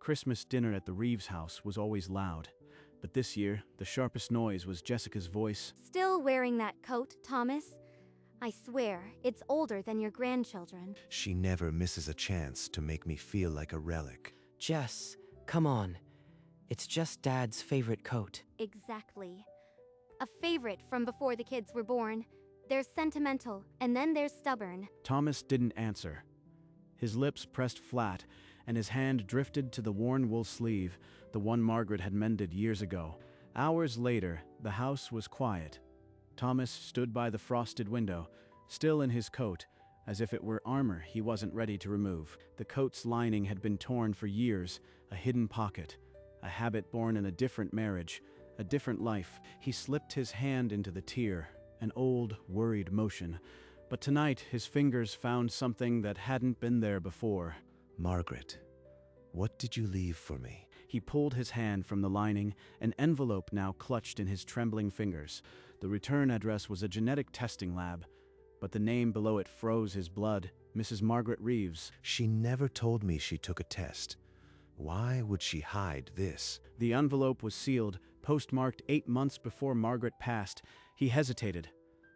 Christmas dinner at the Reeves house was always loud, but this year, the sharpest noise was Jessica's voice. Still wearing that coat, Thomas? I swear, it's older than your grandchildren. She never misses a chance to make me feel like a relic. Jess, come on. It's just Dad's favorite coat. Exactly. A favorite from before the kids were born. There's sentimental, and then there's stubborn. Thomas didn't answer. His lips pressed flat, and his hand drifted to the worn wool sleeve, the one Margaret had mended years ago. Hours later, the house was quiet. Thomas stood by the frosted window, still in his coat, as if it were armor he wasn't ready to remove. The coat's lining had been torn for years, a hidden pocket, a habit born in a different marriage, a different life. He slipped his hand into the tear, an old, worried motion. But tonight, his fingers found something that hadn't been there before. Margaret, what did you leave for me? He pulled his hand from the lining, an envelope now clutched in his trembling fingers. The return address was a genetic testing lab, but the name below it froze his blood. Mrs. Margaret Reeves. She never told me she took a test. Why would she hide this? The envelope was sealed, postmarked 8 months before Margaret passed. He hesitated,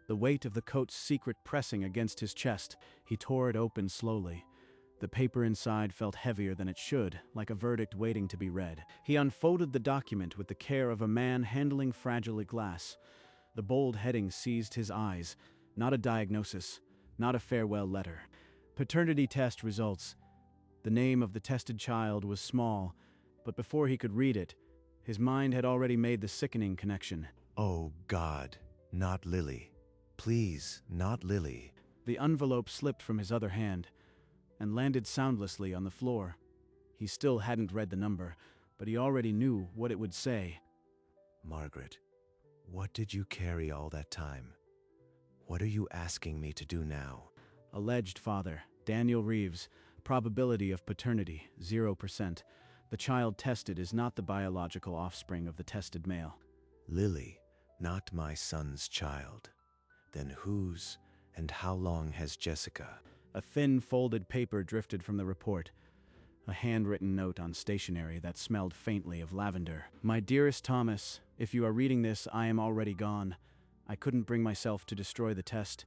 the weight of the coat's secret pressing against his chest. He tore it open slowly. The paper inside felt heavier than it should, like a verdict waiting to be read. He unfolded the document with the care of a man handling fragile glass. The bold heading seized his eyes. Not a diagnosis, not a farewell letter. Paternity test results. The name of the tested child was small, but before he could read it, his mind had already made the sickening connection. Oh God, not Lily. Please, not Lily. The envelope slipped from his other hand and landed soundlessly on the floor. He still hadn't read the number, but he already knew what it would say. Margaret, what did you carry all that time? What are you asking me to do now? Alleged father, Daniel Reeves. Probability of paternity, 0%. The child tested is not the biological offspring of the tested male. Lily, not my son's child. Then whose and how long has Jessica? A thin folded paper drifted from the report. A handwritten note on stationery that smelled faintly of lavender. My dearest Thomas, if you are reading this, I am already gone. I couldn't bring myself to destroy the test.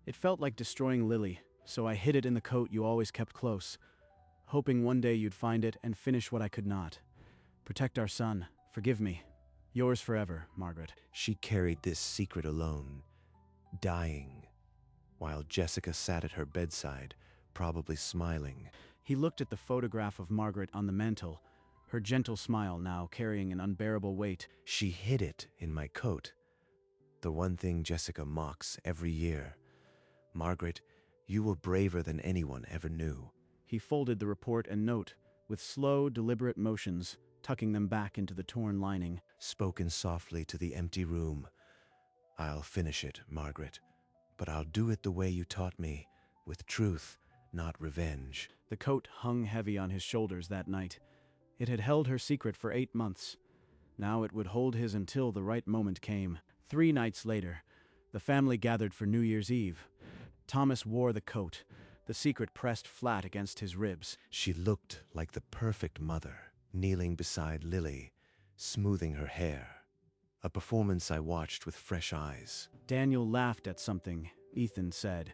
It felt like destroying Lily, so I hid it in the coat you always kept close, hoping one day you'd find it and finish what I could not. Protect our son. Forgive me. Yours forever, Margaret. She carried this secret alone, dying, while Jessica sat at her bedside, probably smiling. He looked at the photograph of Margaret on the mantel, her gentle smile now carrying an unbearable weight. She hid it in my coat. The one thing Jessica mocks every year. Margaret, you were braver than anyone ever knew. He folded the report and note, with slow, deliberate motions, tucking them back into the torn lining. Spoken softly to the empty room. I'll finish it, Margaret, but I'll do it the way you taught me, with truth, not revenge. The coat hung heavy on his shoulders that night. It had held her secret for 8 months. Now it would hold his until the right moment came. 3 nights later, the family gathered for New Year's Eve. Thomas wore the coat, the secret pressed flat against his ribs. She looked like the perfect mother, kneeling beside Lily, smoothing her hair. A performance I watched with fresh eyes. Daniel laughed at something, Ethan said,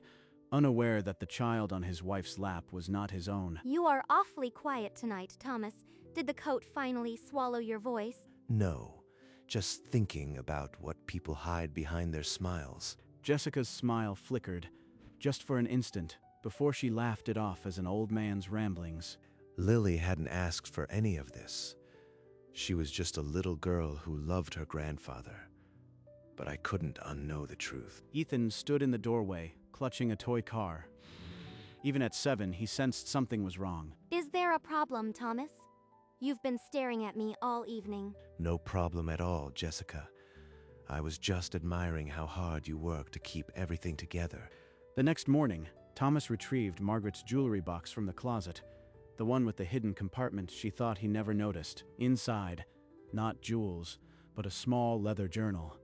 unaware that the child on his wife's lap was not his own. You are awfully quiet tonight, Thomas. Did the coat finally swallow your voice? No, just thinking about what people hide behind their smiles. Jessica's smile flickered, just for an instant, before she laughed it off as an old man's ramblings. Lily hadn't asked for any of this. She was just a little girl who loved her grandfather. But I couldn't unknow the truth. Ethan stood in the doorway, clutching a toy car. Even at 7, he sensed something was wrong. Is there a problem, Thomas? You've been staring at me all evening. No problem at all, Jessica. I was just admiring how hard you work to keep everything together. The next morning, Thomas retrieved Margaret's jewelry box from the closet, the one with the hidden compartment she thought he never noticed. Inside, not jewels, but a small leather journal.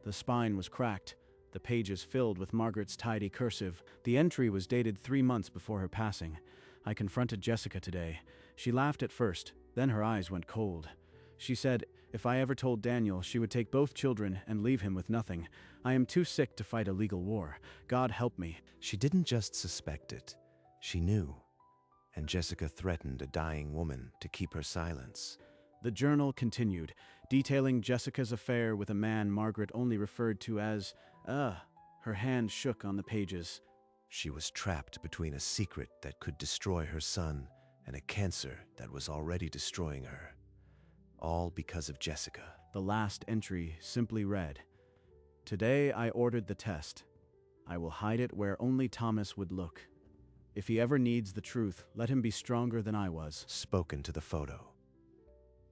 The spine was cracked, the pages filled with Margaret's tidy cursive. The entry was dated 3 months before her passing. I confronted Jessica today, She laughed at first, then her eyes went cold. She said, "If I ever told Daniel, she would take both children and leave him with nothing. I am too sick to fight a legal war. God help me." She didn't just suspect it, she knew. And Jessica threatened a dying woman to keep her silence. The journal continued, detailing Jessica's affair with a man Margaret only referred to as, Her hand shook on the pages. She was trapped between a secret that could destroy her son and a cancer that was already destroying her. All because of Jessica. The last entry simply read, "Today I ordered the test. I will hide it where only Thomas would look. If he ever needs the truth, let him be stronger than I was." Spoken to the photo.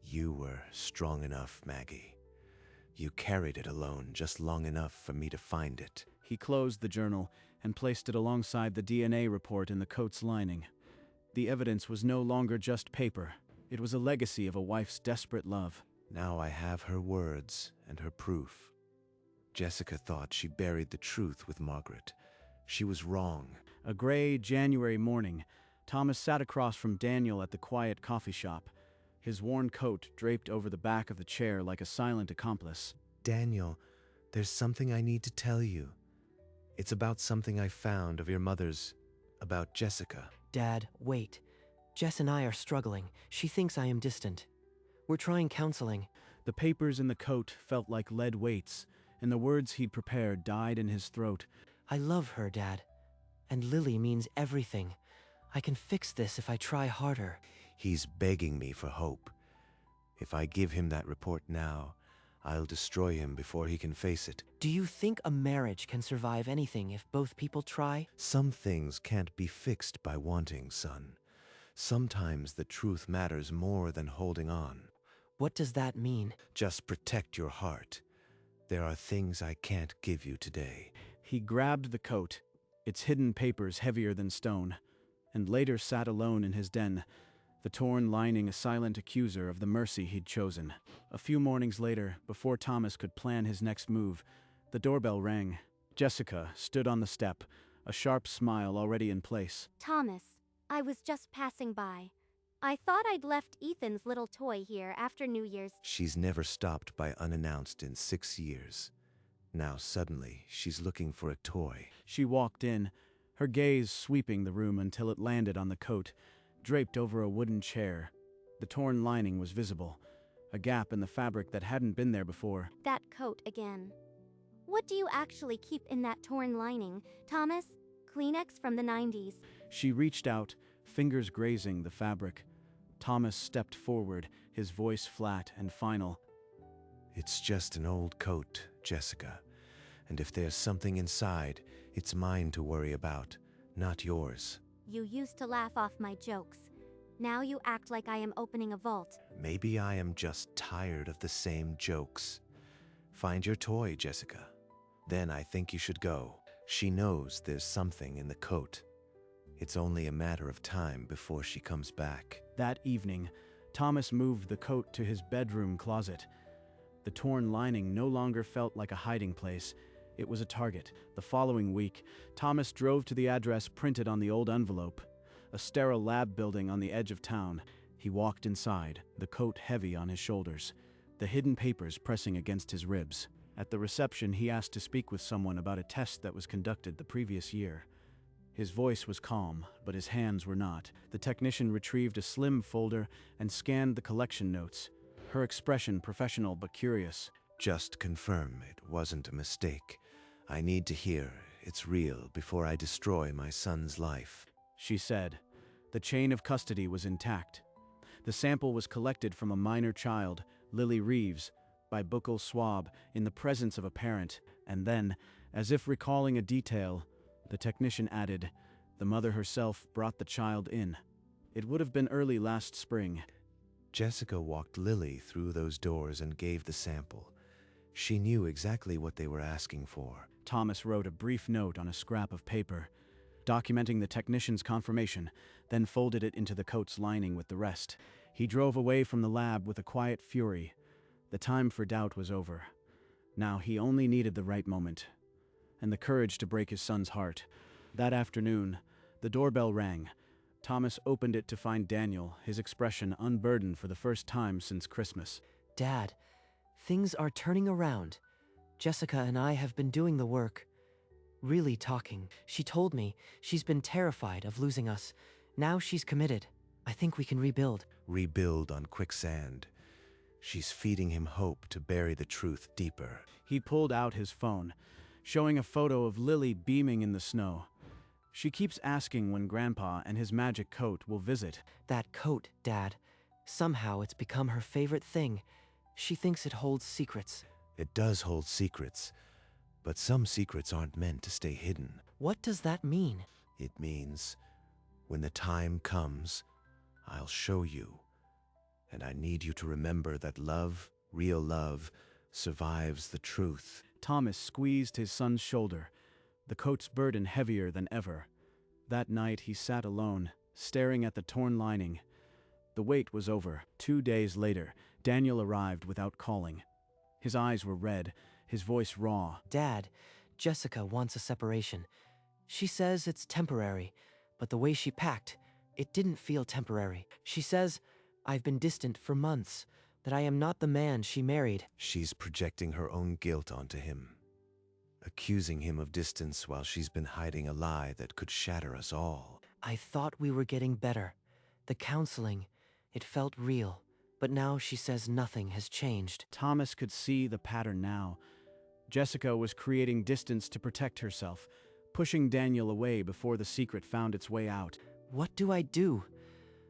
You were strong enough, Maggie. You carried it alone just long enough for me to find it. He closed the journal and placed it alongside the DNA report in the coat's lining. The evidence was no longer just paper. It was a legacy of a wife's desperate love. Now I have her words and her proof. Jessica thought she buried the truth with Margaret. She was wrong. A gray January morning, Thomas sat across from Daniel at the quiet coffee shop, his worn coat draped over the back of the chair like a silent accomplice. Daniel, there's something I need to tell you. It's about something I found of your mother's, about Jessica. Dad, wait. Jess and I are struggling. She thinks I am distant. We're trying counseling. The papers in the coat felt like lead weights, and the words he'd prepared died in his throat. I love her, Dad. And Lily means everything. I can fix this if I try harder. He's begging me for hope. If I give him that report now, I'll destroy him before he can face it. Do you think a marriage can survive anything if both people try? Some things can't be fixed by wanting, son. Sometimes the truth matters more than holding on. What does that mean? Just protect your heart. There are things I can't give you today. He grabbed the coat, its hidden papers heavier than stone, and later sat alone in his den, the torn lining a silent accuser of the mercy he'd chosen. A few mornings later, before Thomas could plan his next move, the doorbell rang. Jessica stood on the step, a sharp smile already in place. Thomas, I was just passing by. I thought I'd left Ethan's little toy here after New Year's. She's never stopped by unannounced in 6 years. Now suddenly, she's looking for a toy. She walked in, her gaze sweeping the room until it landed on the coat, draped over a wooden chair. The torn lining was visible, a gap in the fabric that hadn't been there before. That coat again. What do you actually keep in that torn lining, Thomas? Kleenex from the 90s. She reached out, fingers grazing the fabric. Thomas stepped forward, his voice flat and final. It's just an old coat, Jessica. And if there's something inside, it's mine to worry about, not yours. You used to laugh off my jokes. Now you act like I am opening a vault. Maybe I am just tired of the same jokes. Find your toy, Jessica. Then I think you should go. She knows there's something in the coat. It's only a matter of time before she comes back. That evening, Thomas moved the coat to his bedroom closet. The torn lining no longer felt like a hiding place. It was a target. The following week, Thomas drove to the address printed on the old envelope, a sterile lab building on the edge of town. He walked inside, the coat heavy on his shoulders, the hidden papers pressing against his ribs. At the reception, he asked to speak with someone about a test that was conducted the previous year. His voice was calm, but his hands were not. The technician retrieved a slim folder and scanned the collection notes, her expression professional but curious. Just confirm it wasn't a mistake. I need to hear it's real before I destroy my son's life, she said. The chain of custody was intact. The sample was collected from a minor child, Lily Reeves, by buccal swab in the presence of a parent, and then, as if recalling a detail, the technician added, the mother herself brought the child in. It would have been early last spring. Jessica walked Lily through those doors and gave the sample. She knew exactly what they were asking for. Thomas wrote a brief note on a scrap of paper, documenting the technician's confirmation, then folded it into the coat's lining with the rest. He drove away from the lab with a quiet fury. The time for doubt was over. Now he only needed the right moment, and the courage to break his son's heart. That afternoon, the doorbell rang. Thomas opened it to find Daniel, his expression unburdened for the first time since Christmas. Dad, things are turning around. Jessica and I have been doing the work. Really talking. She told me she's been terrified of losing us. Now she's committed. I think we can rebuild. Rebuild on quicksand. She's feeding him hope to bury the truth deeper. He pulled out his phone, showing a photo of Lily beaming in the snow. She keeps asking when Grandpa and his magic coat will visit. That coat, Dad. Somehow it's become her favorite thing. She thinks it holds secrets. It does hold secrets, but some secrets aren't meant to stay hidden. What does that mean? It means, when the time comes, I'll show you. And I need you to remember that love, real love, survives the truth. Thomas squeezed his son's shoulder, the coat's burden heavier than ever. That night he sat alone, staring at the torn lining. The wait was over. 2 days later, Daniel arrived without calling. His eyes were red, his voice raw. Dad, Jessica wants a separation. She says it's temporary, but the way she packed, it didn't feel temporary. She says, I've been distant for months, that I am not the man she married. She's projecting her own guilt onto him, accusing him of distance while she's been hiding a lie that could shatter us all. I thought we were getting better. The counseling, it felt real. But now she says nothing has changed. Thomas could see the pattern now. Jessica was creating distance to protect herself, pushing Daniel away before the secret found its way out. What do I do?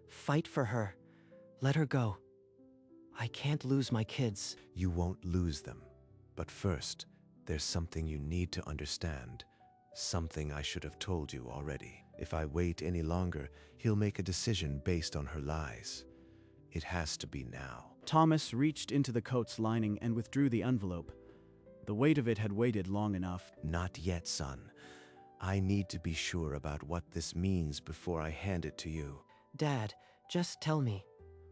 Fight for her. Let her go. I can't lose my kids. You won't lose them. But first, there's something you need to understand. Something I should have told you already. If I wait any longer, he'll make a decision based on her lies. It has to be now. Thomas reached into the coat's lining and withdrew the envelope. The weight of it had waited long enough. Not yet, son. I need to be sure about what this means before I hand it to you. Dad, just tell me.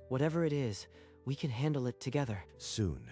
Whatever it is, we can handle it together. Soon.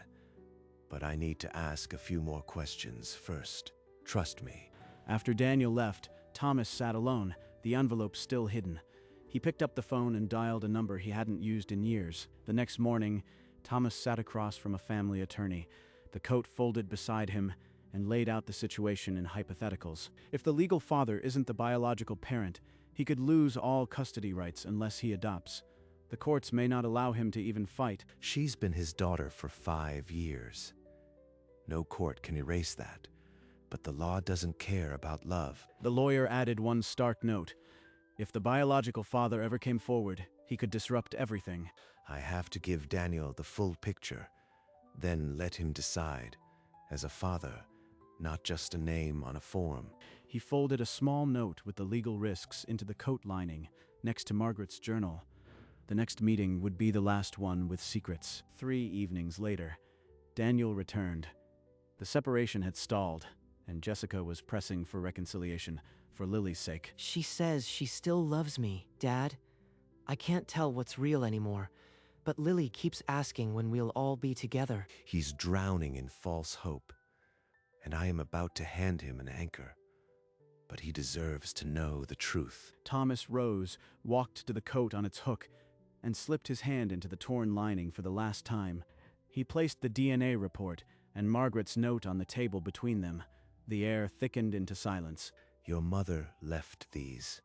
But I need to ask a few more questions first. Trust me. After Daniel left, Thomas sat alone, the envelope still hidden. He picked up the phone and dialed a number he hadn't used in years. The next morning, Thomas sat across from a family attorney, the coat folded beside him, and laid out the situation in hypotheticals. If the legal father isn't the biological parent, he could lose all custody rights unless he adopts. The courts may not allow him to even fight. She's been his daughter for 5 years. No court can erase that. But the law doesn't care about love. The lawyer added one stark note. If the biological father ever came forward, he could disrupt everything. I have to give Daniel the full picture, then let him decide. As a father, not just a name on a form. He folded a small note with the legal risks into the coat lining, next to Margaret's journal. The next meeting would be the last one with secrets. 3 evenings later, Daniel returned. The separation had stalled, and Jessica was pressing for reconciliation, for Lily's sake. She says she still loves me, Dad. I can't tell what's real anymore, but Lily keeps asking when we'll all be together. He's drowning in false hope, and I am about to hand him an anchor. But he deserves to know the truth. Thomas rose, walked to the coat on its hook, and slipped his hand into the torn lining for the last time. He placed the DNA report and Margaret's note on the table between them. The air thickened into silence. Your mother left these.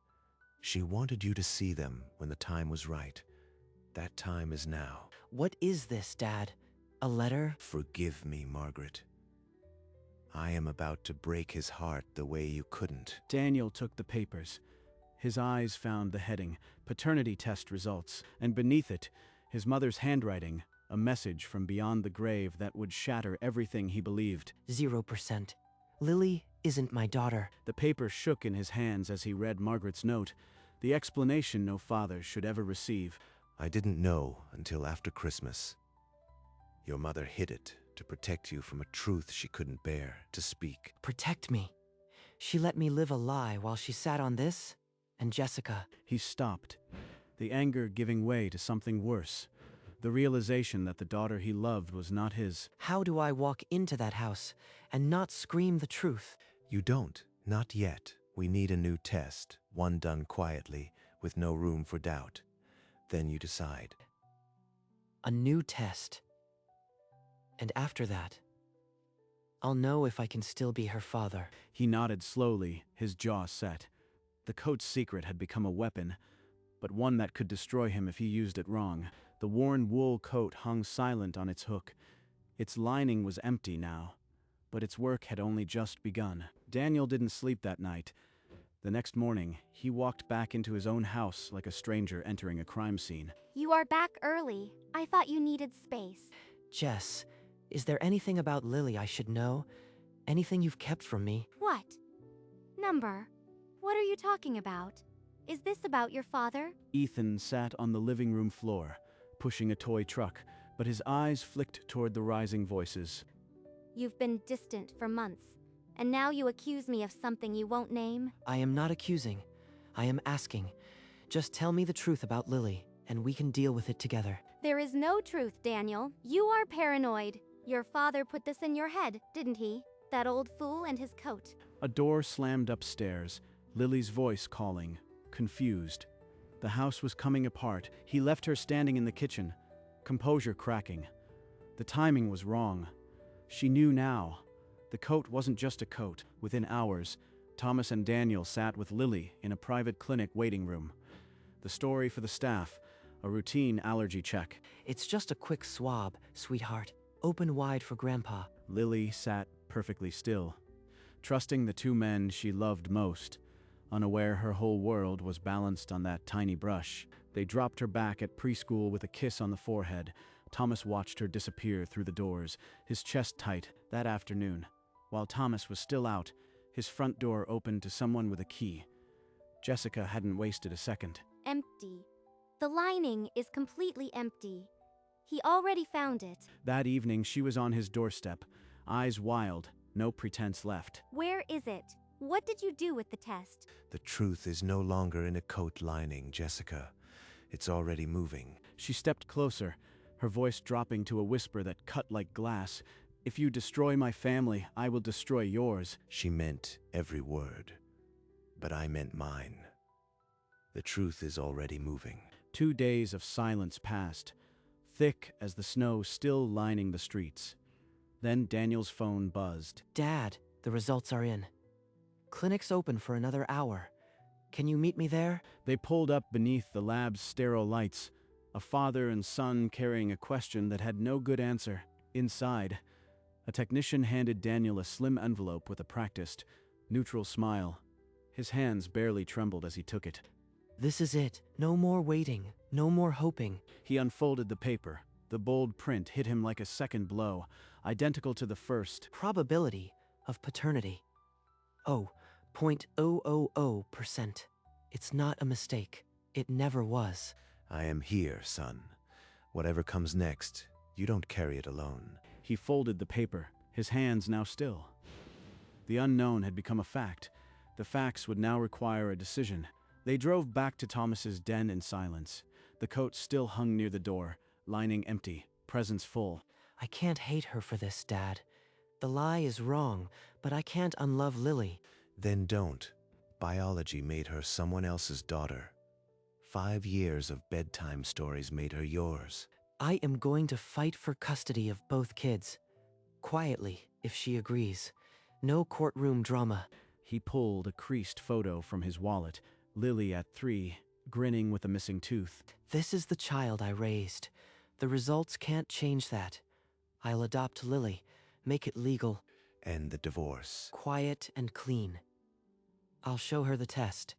She wanted you to see them when the time was right. That time is now. What is this, Dad? A letter? Forgive me, Margaret. I am about to break his heart the way you couldn't. Daniel took the papers. His eyes found the heading, paternity test results, and beneath it, his mother's handwriting, a message from beyond the grave that would shatter everything he believed. 0%. Lily isn't my daughter. The paper shook in his hands as he read Margaret's note, the explanation no father should ever receive. I didn't know until after Christmas. Your mother hid it to protect you from a truth she couldn't bear to speak. Protect me. She let me live a lie while she sat on this, and Jessica. He stopped, the anger giving way to something worse, the realization that the daughter he loved was not his. How do I walk into that house and not scream the truth? You don't, not yet. We need a new test, one done quietly, with no room for doubt. Then you decide. A new test. And after that, I'll know if I can still be her father. He nodded slowly, his jaw set. The coat's secret had become a weapon, but one that could destroy him if he used it wrong. The worn wool coat hung silent on its hook. Its lining was empty now, but its work had only just begun. Daniel didn't sleep that night. The next morning, he walked back into his own house like a stranger entering a crime scene. You are back early. I thought you needed space. Jess, is there anything about Lily I should know? Anything you've kept from me? What? Number? What are you talking about? Is this about your father? Ethan sat on the living room floor, pushing a toy truck, but his eyes flicked toward the rising voices. You've been distant for months, and now you accuse me of something you won't name? I am not accusing. I am asking. Just tell me the truth about Lily, and we can deal with it together. There is no truth, Daniel. You are paranoid. Your father put this in your head, didn't he? That old fool and his coat. A door slammed upstairs, Lily's voice calling, confused. The house was coming apart. He left her standing in the kitchen, composure cracking. The timing was wrong. She knew now. The coat wasn't just a coat. Within hours, Thomas and Daniel sat with Lily in a private clinic waiting room. The story for the staff, a routine allergy check. It's just a quick swab, sweetheart. Open wide for Grandpa. Lily sat perfectly still, trusting the two men she loved most, unaware her whole world was balanced on that tiny brush. They dropped her back at preschool with a kiss on the forehead. Thomas watched her disappear through the doors, his chest tight. That afternoon, while Thomas was still out, his front door opened to someone with a key. Jessica hadn't wasted a second. Empty. The lining is completely empty. He already found it. That evening, she was on his doorstep, eyes wild, no pretense left. Where is it? What did you do with the test? The truth is no longer in a coat lining, Jessica. It's already moving. She stepped closer, her voice dropping to a whisper that cut like glass. If you destroy my family, I will destroy yours. She meant every word, but I meant mine. The truth is already moving. 2 days of silence passed, thick as the snow still lining the streets. Then Daniel's phone buzzed. Dad, the results are in. Clinic's open for another hour. Can you meet me there? They pulled up beneath the lab's sterile lights, a father and son carrying a question that had no good answer. Inside, a technician handed Daniel a slim envelope with a practiced, neutral smile. His hands barely trembled as he took it. This is it. No more waiting. No more hoping. He unfolded the paper. The bold print hit him like a second blow, identical to the first. Probability of paternity. Oh, 0.000%. It's not a mistake. It never was. I am here, son. Whatever comes next, you don't carry it alone. He folded the paper, his hands now still. The unknown had become a fact. The facts would now require a decision. They drove back to Thomas's den in silence. The coat still hung near the door, lining empty, presence full. I can't hate her for this, Dad. The lie is wrong, but I can't unlove Lily. Then don't. Biology made her someone else's daughter. 5 years of bedtime stories made her yours. I am going to fight for custody of both kids. Quietly, if she agrees. No courtroom drama. He pulled a creased photo from his wallet. Lily at 3, grinning with a missing tooth. This is the child I raised. The results can't change that. I'll adopt Lily, make it legal. And the divorce. Quiet and clean. I'll show her the test.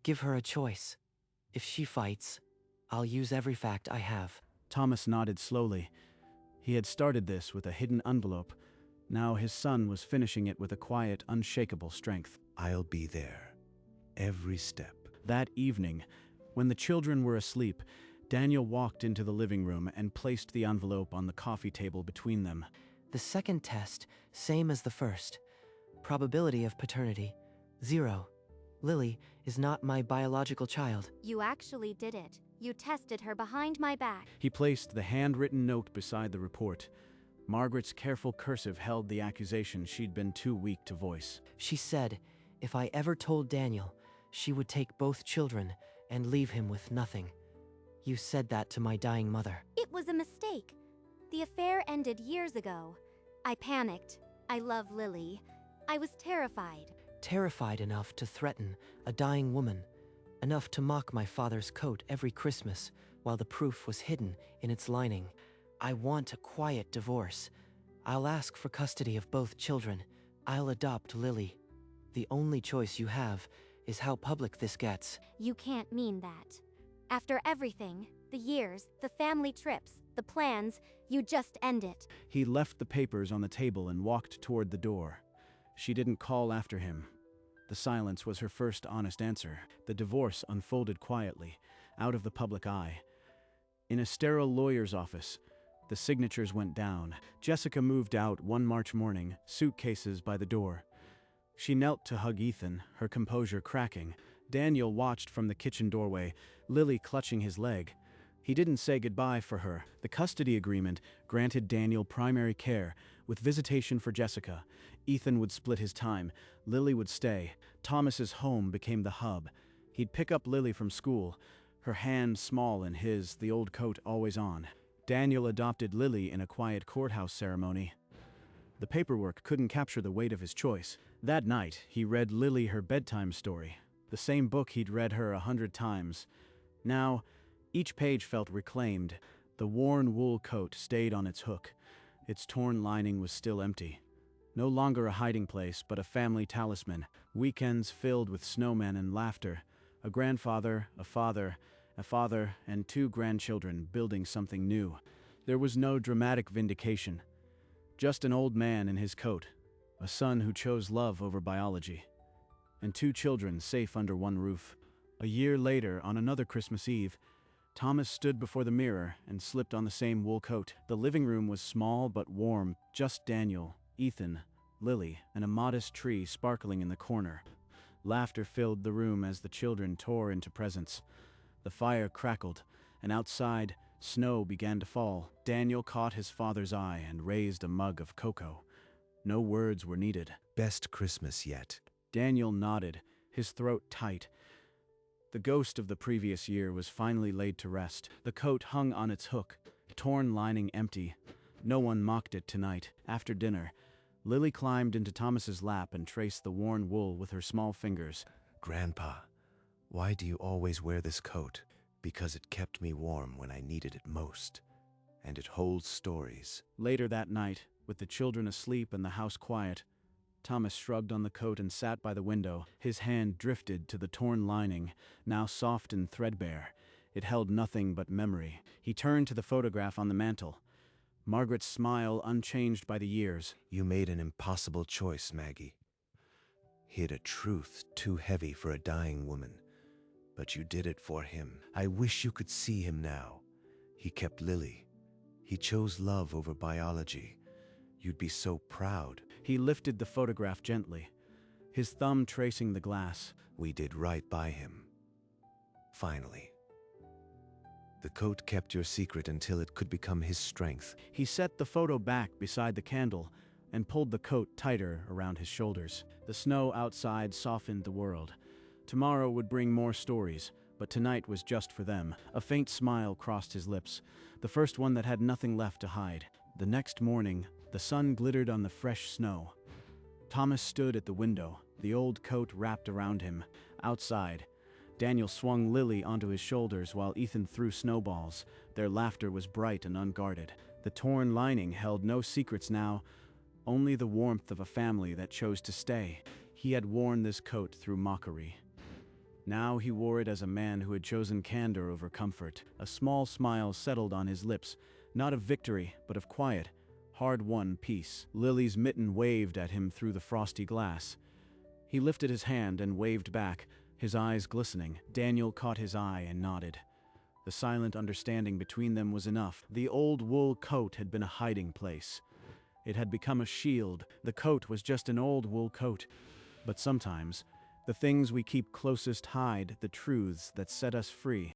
Give her a choice. If she fights, I'll use every fact I have. Thomas nodded slowly. He had started this with a hidden envelope. Now his son was finishing it with a quiet, unshakable strength. I'll be there. Every step. That evening, when the children were asleep, Daniel walked into the living room and placed the envelope on the coffee table between them. The second test, same as the first. Probability of paternity, 0. Lily is not my biological child. You actually did it. You tested her behind my back. He placed the handwritten note beside the report. Margaret's careful cursive held the accusation she'd been too weak to voice. She said, if I ever told Daniel, she would take both children, and leave him with nothing. You said that to my dying mother. It was a mistake. The affair ended years ago. I panicked. I love Lily. I was terrified. Terrified enough to threaten a dying woman, enough to mock my father's coat every Christmas while the proof was hidden in its lining. I want a quiet divorce. I'll ask for custody of both children. I'll adopt Lily. The only choice you have is how public this gets. You can't mean that. After everything, the years, the family trips, the plans, you just end it. He left the papers on the table and walked toward the door. She didn't call after him. The silence was her first honest answer. The divorce unfolded quietly, out of the public eye. In a sterile lawyer's office, the signatures went down. Jessica moved out one March morning, suitcases by the door. She knelt to hug Ethan, her composure cracking. Daniel watched from the kitchen doorway, Lily clutching his leg. He didn't say goodbye for her. The custody agreement granted Daniel primary care, with visitation for Jessica. Ethan would split his time. Lily would stay. Thomas's home became the hub. He'd pick up Lily from school, her hand small in his, the old coat always on. Daniel adopted Lily in a quiet courthouse ceremony. The paperwork couldn't capture the weight of his choice. That night, he read Lily her bedtime story, the same book he'd read her 100 times. Now, each page felt reclaimed. The worn wool coat stayed on its hook. Its torn lining was still empty. No longer a hiding place, but a family talisman. Weekends filled with snowmen and laughter. A grandfather, a father, and 2 grandchildren building something new. There was no dramatic vindication. Just an old man in his coat, a son who chose love over biology, and 2 children safe under one roof. A year later, on another Christmas Eve, Thomas stood before the mirror and slipped on the same wool coat. The living room was small but warm, just Daniel, Ethan, Lily, and a modest tree sparkling in the corner. Laughter filled the room as the children tore into presents. The fire crackled, and outside, snow began to fall. Daniel caught his father's eye and raised a mug of cocoa. No words were needed. Best Christmas yet. Daniel nodded, his throat tight. The ghost of the previous year was finally laid to rest. The coat hung on its hook, torn lining empty. No one mocked it tonight. After dinner, Lily climbed into Thomas's lap and traced the worn wool with her small fingers. Grandpa, why do you always wear this coat? Because it kept me warm when I needed it most. And it holds stories. Later that night, with the children asleep and the house quiet, Thomas shrugged on the coat and sat by the window. His hand drifted to the torn lining, now soft and threadbare. It held nothing but memory. He turned to the photograph on the mantel. Margaret's smile unchanged by the years. You made an impossible choice, Maggie. Hid a truth too heavy for a dying woman. But you did it for him. I wish you could see him now. He kept Lily. He chose love over biology. You'd be so proud. He lifted the photograph gently, his thumb tracing the glass. We did right by him. Finally. The coat kept your secret until it could become his strength. He set the photo back beside the candle and pulled the coat tighter around his shoulders. The snow outside softened the world. Tomorrow would bring more stories, but tonight was just for them. A faint smile crossed his lips, the first one that had nothing left to hide. The next morning, the sun glittered on the fresh snow. Thomas stood at the window, the old coat wrapped around him. Outside, Daniel swung Lily onto his shoulders while Ethan threw snowballs. Their laughter was bright and unguarded. The torn lining held no secrets now, only the warmth of a family that chose to stay. He had worn this coat through mockery. Now he wore it as a man who had chosen candor over comfort. A small smile settled on his lips, not of victory, but of quiet, hard-won peace. Lily's mitten waved at him through the frosty glass. He lifted his hand and waved back, his eyes glistening. Daniel caught his eye and nodded. The silent understanding between them was enough. The old wool coat had been a hiding place. It had become a shield. The coat was just an old wool coat. But sometimes, the things we keep closest hide the truths that set us free.